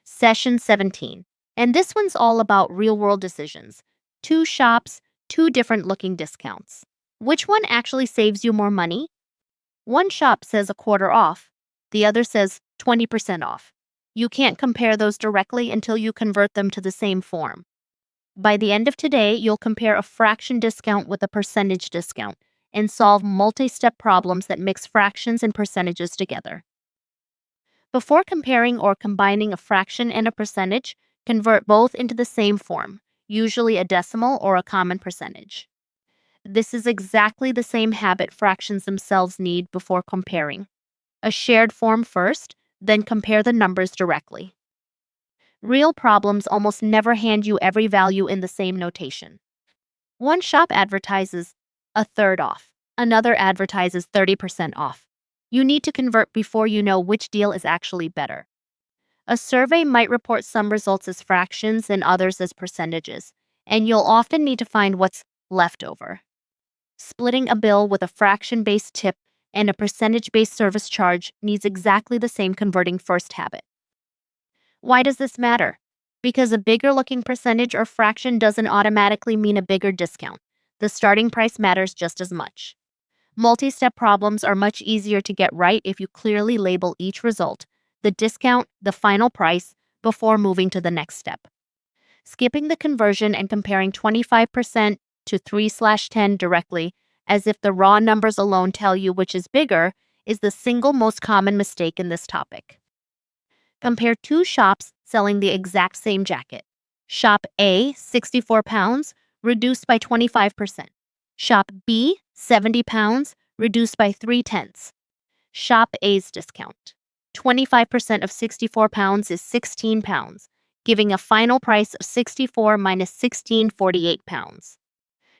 Session 17. And this one's all about real world decisions. Two shops, two different looking discounts. Which one actually saves you more money? One shop says a quarter off, the other says 20% off. You can't compare those directly until you convert them to the same form. By the end of today, you'll compare a fraction discount with a percentage discount and solve multi-step problems that mix fractions and percentages together. Before comparing or combining a fraction and a percentage, convert both into the same form, usually a decimal or a common percentage. This is exactly the same habit fractions themselves need before comparing. A shared form first, then compare the numbers directly. Real problems almost never hand you every value in the same notation. One shop advertises a third off, another advertises 30% off. You need to convert before you know which deal is actually better. A survey might report some results as fractions and others as percentages, and you'll often need to find what's left over. Splitting a bill with a fraction-based tip and a percentage-based service charge needs exactly the same converting first habit. Why does this matter? Because a bigger-looking percentage or fraction doesn't automatically mean a bigger discount. The starting price matters just as much. Multi-step problems are much easier to get right if you clearly label each result, the discount, the final price, before moving to the next step. Skipping the conversion and comparing 25% to 3/10 directly, as if the raw numbers alone tell you which is bigger, is the single most common mistake in this topic. Compare two shops selling the exact same jacket. Shop A, 64 pounds, reduced by 25%. Shop B, 70 pounds, reduced by 3/10. Shop A's discount. 25% of 64 pounds is 16 pounds, giving a final price of 64 minus 16, 48 pounds.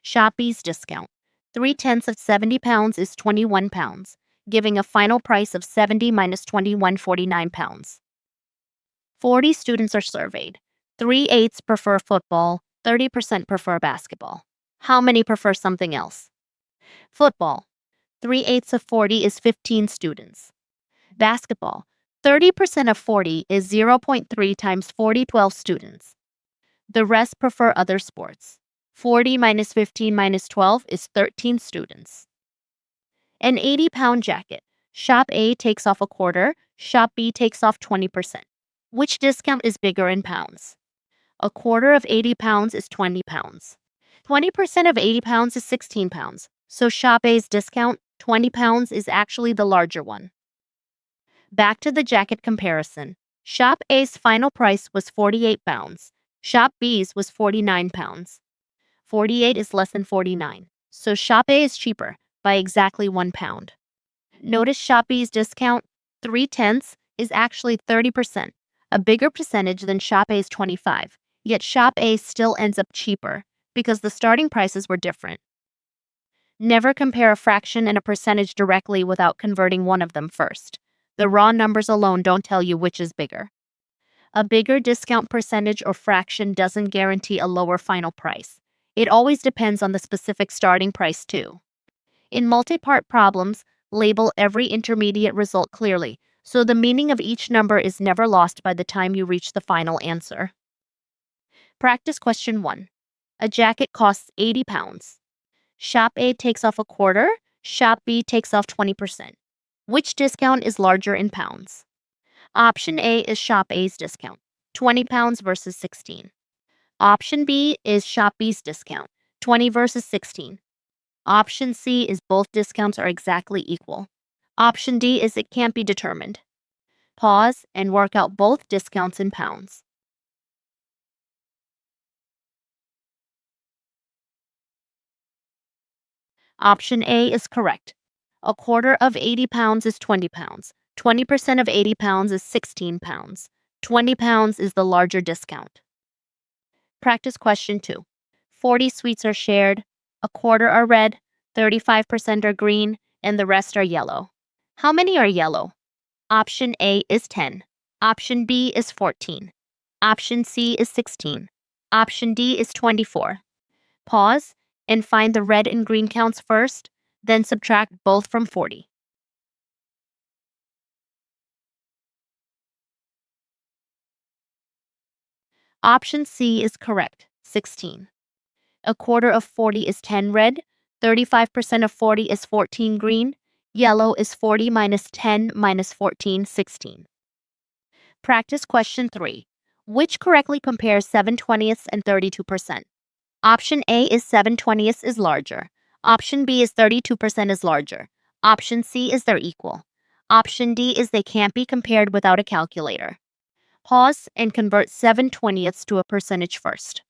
Shop B's discount. 3/10 of 70 pounds is 21 pounds, giving a final price of 70 minus 21, 49 pounds. 40 students are surveyed. 3/8 prefer football, 30% prefer basketball. How many prefer something else? Football. 3/8 of 40 is 15 students. Basketball. 30% of 40 is 0.3 times 40, 12 students. The rest prefer other sports. 40 minus 15 minus 12 is 13 students. An 80-pound jacket. Shop A takes off a quarter, Shop B takes off 20%. Which discount is bigger in pounds? A quarter of 80 pounds is 20 pounds. 20% of 80 pounds is 16 pounds. So Shop A's discount, 20 pounds, is actually the larger one. Back to the jacket comparison. Shop A's final price was 48 pounds. Shop B's was 49 pounds. 48 is less than 49. So Shop A is cheaper by exactly 1 pound. Notice Shop B's discount, 3/10, is actually 30%. A bigger percentage than Shop A's 25, yet Shop A still ends up cheaper because the starting prices were different. Never compare a fraction and a percentage directly without converting one of them first. The raw numbers alone don't tell you which is bigger. A bigger discount percentage or fraction doesn't guarantee a lower final price. It always depends on the specific starting price too. In multi-part problems, label every intermediate result clearly, so the meaning of each number is never lost by the time you reach the final answer. Practice question 1. A jacket costs 80 pounds. Shop A takes off a quarter, Shop B takes off 20%. Which discount is larger in pounds? Option A is Shop A's discount, 20 pounds versus 16. Option B is Shop B's discount, 20 versus 16. Option C is both discounts are exactly equal. Option D is it can't be determined. Pause and work out both discounts in pounds. Option A is correct. A quarter of 80 pounds is 20 pounds. 20% of 80 pounds is 16 pounds. 20 pounds is the larger discount. Practice question 2. 40 sweets are shared. A quarter are red, 35% are green, and the rest are yellow. How many are yellow? Option A is 10. Option B is 14. Option C is 16. Option D is 24. Pause and find the red and green counts first, then subtract both from 40. Option C is correct, 16. A quarter of 40 is 10 red. 35% of 40 is 14 green. Yellow is 40 minus 10 minus 14, 16. Practice question 3. Which correctly compares 7/20ths and 32%? Option A is 7/20ths is larger. Option B is 32% is larger. Option C is they're equal. Option D is they can't be compared without a calculator. Pause and convert 7/20ths to a percentage first.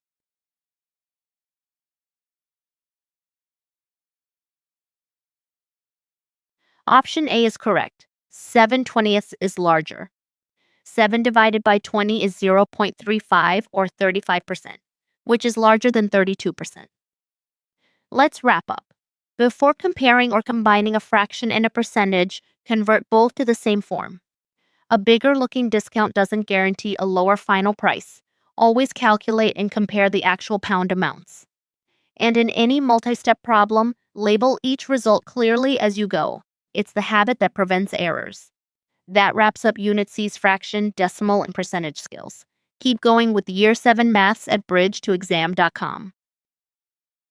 Option A is correct. 7/20ths is larger. 7 divided by 20 is 0.35 or 35%, which is larger than 32%. Let's wrap up. Before comparing or combining a fraction and a percentage, convert both to the same form. A bigger looking discount doesn't guarantee a lower final price. Always calculate and compare the actual pound amounts. And in any multi-step problem, label each result clearly as you go. It's the habit that prevents errors. That wraps up Unit C's fraction, decimal, and percentage skills. Keep going with Year 7 Maths at bridge2exam.com.